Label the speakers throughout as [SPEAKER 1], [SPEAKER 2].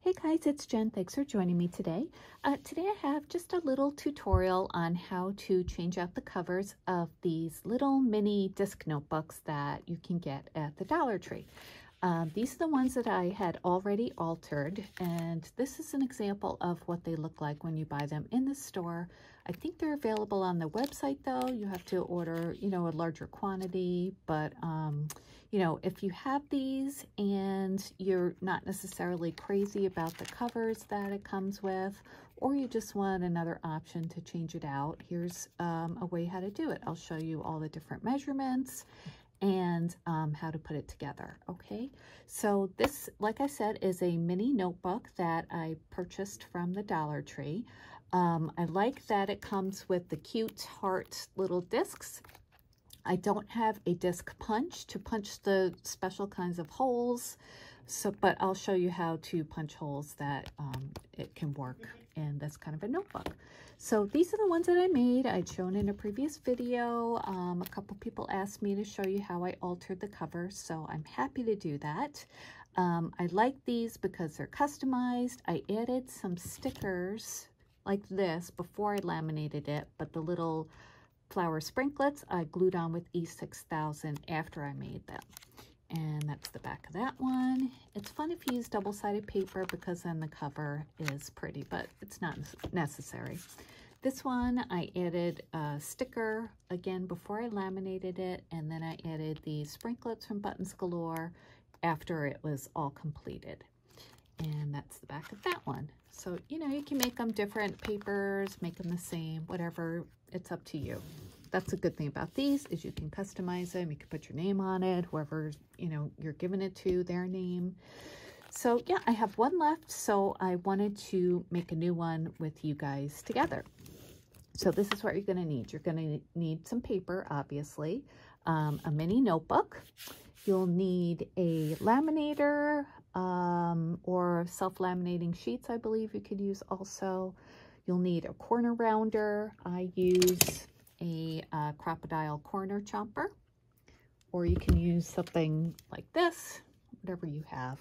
[SPEAKER 1] Hey guys, it's Jen. Thanks for joining me today. Today I have just a little tutorial on how to change out the covers of these little mini disc notebooks that you can get at the Dollar Tree. These are the ones that I had already altered, and this is an example of what they look like when you buy them in the store. I think they're available on the website though. You have to order, a larger quantity, but if you have these and you're not necessarily crazy about the covers that it comes with, or you just want another option to change it out, here's a way how to do it. I'll show you all the different measurements and how to put it together. Okay, so this, like I said, is a mini notebook that I purchased from the Dollar Tree. I like that it comes with the cute heart little discs. I don't have a disc punch to punch the special kinds of holes, but I'll show you how to punch holes that it can work in this kind of a notebook. So these are the ones that I made. I'd shown in a previous video. A couple people asked me to show you how I altered the cover, so I'm happy to do that. I like these because they're customized. I added some stickers like this before I laminated it, but the little flower sprinklets I glued on with E6000 after I made them. And that's the back of that one. It's fun if you use double-sided paper because then the cover is pretty, but it's not necessary. This one I added a sticker again before I laminated it, and then I added the sprinklets from Buttons Galore after it was all completed. And that's the back of that one. So, you can make them different papers, make them the same, whatever, it's up to you. That's a good thing about these is you can customize them. You can put your name on it, whoever, you're giving it to, their name. So yeah, I have one left. So I wanted to make a new one with you guys together. So this is what you're going to need. You're going to need some paper, obviously, a mini notebook. You'll need a laminator or self-laminating sheets, I believe you could use also. You'll need a corner rounder. I use a crocodile corner chomper, or you can use something like this, whatever you have.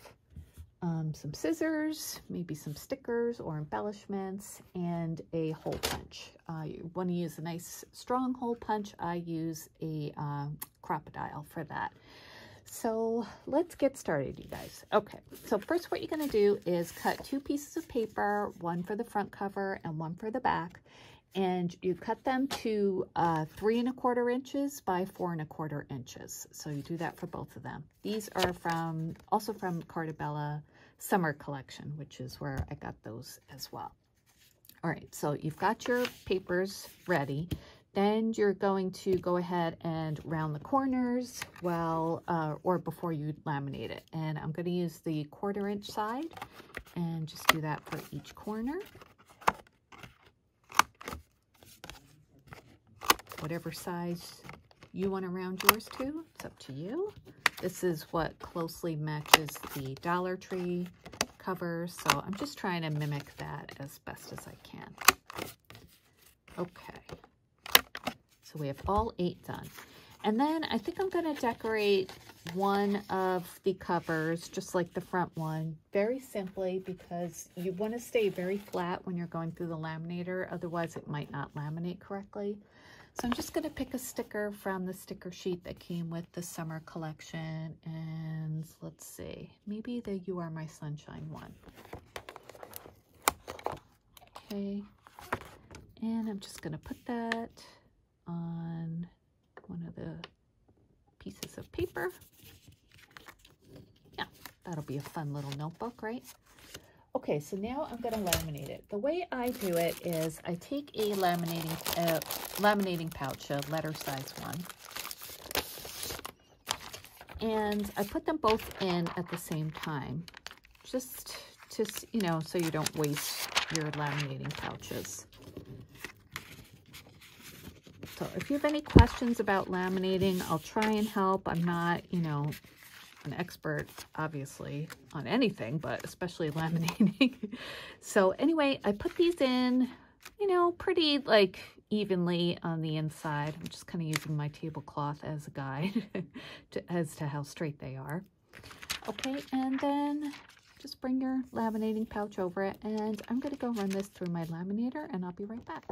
[SPEAKER 1] Some scissors, maybe some stickers or embellishments, and a hole punch. You want to use a nice strong hole punch. I use a crocodile for that. So let's get started, you guys. Okay, so first what you're going to do is cut two pieces of paper, one for the front cover and one for the back. And you cut them to 3 1/4 inches by 4 1/4 inches. So you do that for both of them. These are also from Carta Bella Summer Collection, which is where I got those as well. All right, so you've got your papers ready. Then you're going to go ahead and round the corners or before you laminate it. And I'm going to use the 1/4 inch side and just do that for each corner. Whatever size you want to round yours to, it's up to you. This is what closely matches the Dollar Tree cover, so I'm just trying to mimic that as best as I can. Okay, so we have all 8 done. And then I think I'm going to decorate one of the covers, just like the front one, very simply, because you want to stay very flat when you're going through the laminator, otherwise it might not laminate correctly. So I'm just going to pick a sticker from the sticker sheet that came with the summer collection, and let's see, maybe the You Are My Sunshine one. Okay, and I'm just going to put that on one of the pieces of paper. Yeah, that'll be a fun little notebook, right? Okay, so now I'm going to laminate it. The way I do it is I take a laminating pouch, a letter size one, and I put them both in at the same time, just to, so you don't waste your laminating pouches. So if you have any questions about laminating, I'll try and help. I'm not, an expert, obviously, on anything, but especially laminating. So anyway, I put these in, pretty evenly on the inside. I'm just kind of using my tablecloth as a guide as to how straight they are. Okay, and then just bring your laminating pouch over it, and I'm going to go run this through my laminator, and I'll be right back.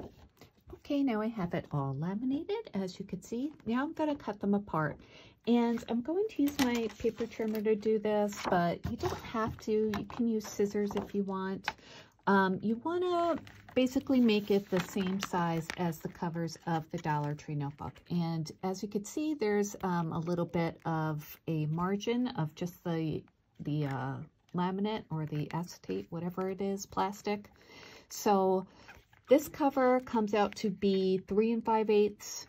[SPEAKER 1] Okay, now I have it all laminated, as you can see. Now I'm going to cut them apart, and I'm going to use my paper trimmer to do this, but you don't have to. You can use scissors if you want. You want to basically make it the same size as the covers of the Dollar Tree notebook. And as you can see, there's a little bit of a margin of just the laminate or the acetate, whatever it is, plastic. So this cover comes out to be 3 5/8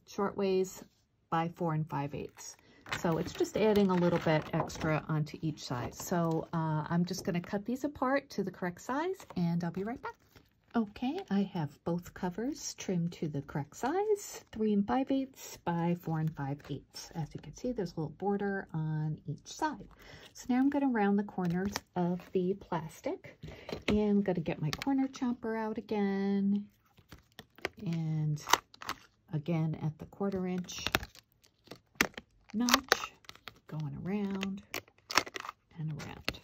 [SPEAKER 1] short ways by 4 5/8. So it's just adding a little bit extra onto each side. So I'm just going to cut these apart to the correct size, and I'll be right back. Okay, I have both covers trimmed to the correct size, 3 5/8 by 4 5/8. As you can see, there's a little border on each side. So now I'm going to round the corners of the plastic, and I'm going to get my corner chomper out again, and again at the 1/4 inch notch, going around and around.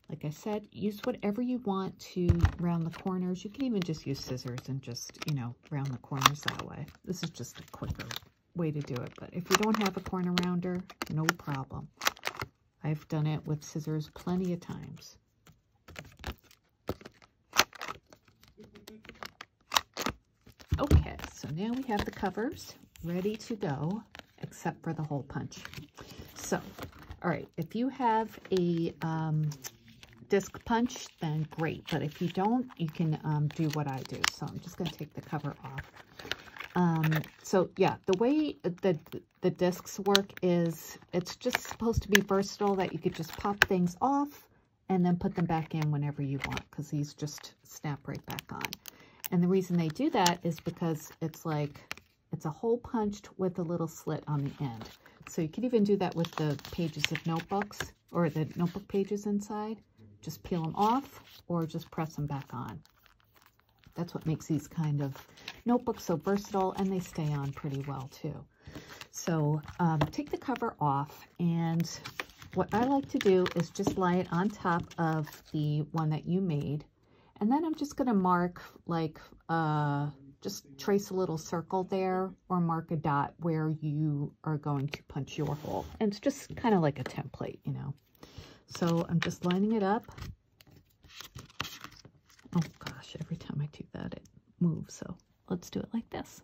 [SPEAKER 1] Like I said, use whatever you want to round the corners. You can even just use scissors and just, you know, round the corners that way. This is just a quicker way to do it. But if you don't have a corner rounder, no problem. I've done it with scissors plenty of times. Okay, so now we have the covers ready to go, except for the hole punch. So, all right, if you have a disc punch, then great. But if you don't, you can do what I do. So I'm just going to take the cover off. So yeah, the way the discs work is it's just supposed to be versatile, that you could just pop things off and then put them back in whenever you want, because these just snap right back on. And the reason they do that is because it's a hole punched with a little slit on the end. So you could even do that with the pages of notebooks, or the notebook pages inside. Just peel them off or just press them back on. That's what makes these kind of notebooks so versatile, and they stay on pretty well too. So take the cover off, and what I like to do is just lie it on top of the one that you made. And then I'm just going to mark, like, just trace a little circle there, or mark a dot where you are going to punch your hole. And it's just kind of like a template, you know. So I'm just lining it up. Oh gosh, every time I do that, it moves. So let's do it like this.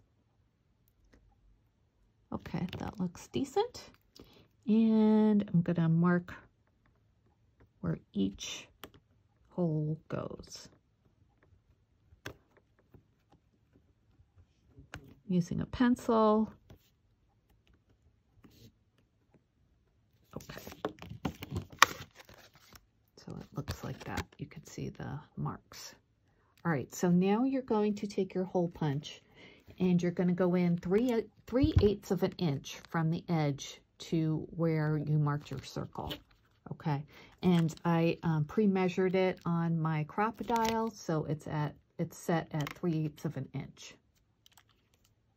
[SPEAKER 1] Okay, that looks decent. And I'm going to mark where each hole goes, using a pencil. Okay. So it looks like that. You can see the marks. All right, so now you're going to take your hole punch, and you're going to go in 3/8 of an inch from the edge to where you marked your circle. Okay, and I pre-measured it on my Crop-A-Dile, so it's set at 3/8 of an inch.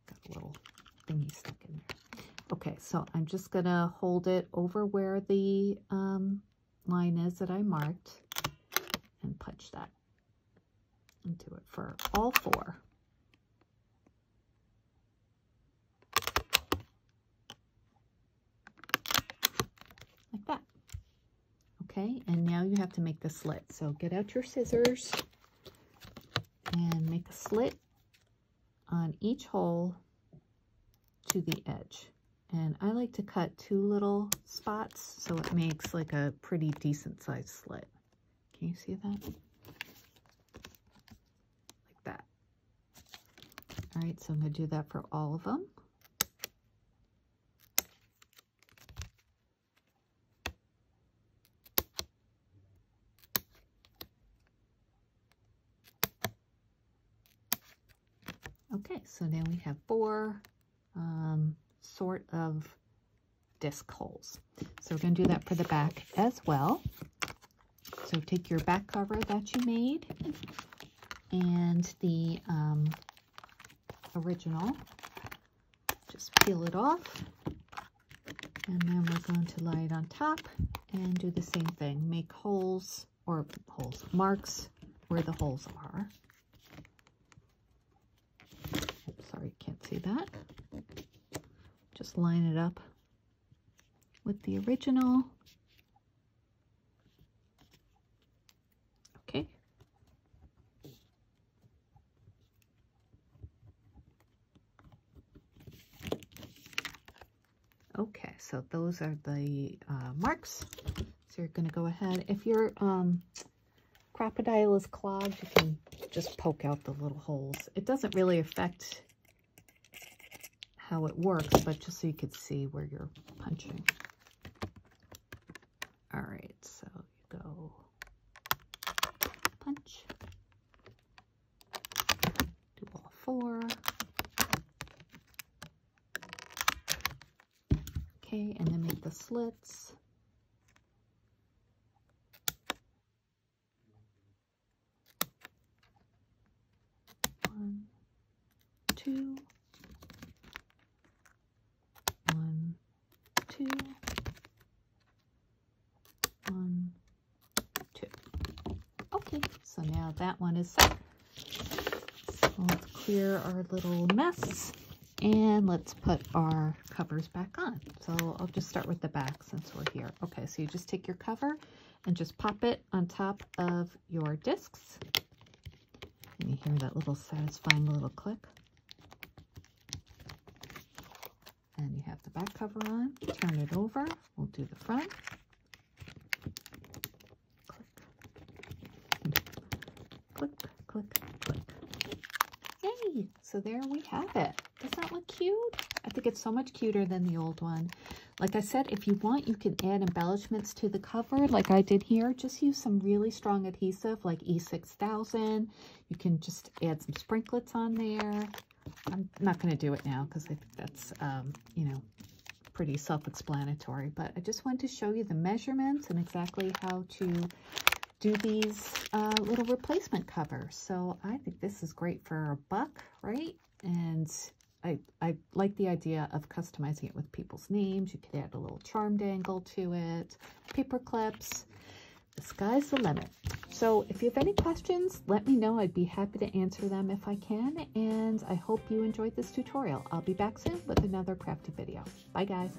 [SPEAKER 1] Got a little thingy stuck in there. Okay, so I'm just gonna hold it over where the line is that I marked, and punch that, and do it for all 4. Like that. Okay, and now you have to make the slit. So get out your scissors and make a slit on each hole to the edge. And I like to cut 2 little spots, so it makes like a pretty decent sized slit. Can you see that? Like that. All right, so I'm going to do that for all of them. Okay, so now we have 4 sort of disc holes. So we're going to do that for the back as well. So take your back cover that you made and the original, just peel it off, and then we're going to lie it on top and do the same thing. Make marks where the holes are. Oops, sorry, can't see that. Just line it up with the original. Okay. Okay, so those are the marks. So you're going to go ahead. If your crocodile is clogged, you can just poke out the little holes. It doesn't really affect how it works, but just so you could see where you're punching. All right, so you go punch, do all 4. Okay, and then make the slits. One, 2. 1, 2. 1, 2. Okay, so now that one is set. So let's clear our little mess and let's put our covers back on. So I'll just start with the back since we're here. Okay, so you just take your cover and just pop it on top of your discs. And you hear that little satisfying little click. And you have the back cover on. Turn it over. We'll do the front. Click, click, click. Yay! So there we have it. Doesn't that look cute? I think it's so much cuter than the old one. Like I said, if you want, you can add embellishments to the cover like I did here. Just use some really strong adhesive like E6000. You can just add some sprinklets on there. I'm not going to do it now because I think that's, you know, pretty self-explanatory. But I just wanted to show you the measurements and exactly how to do these little replacement covers. So I think this is great for $1, right? And I like the idea of customizing it with people's names. You could add a little charm dangle to it, paper clips. The sky's the limit. So if you have any questions, let me know. I'd be happy to answer them if I can. And I hope you enjoyed this tutorial. I'll be back soon with another crafty video. Bye, guys.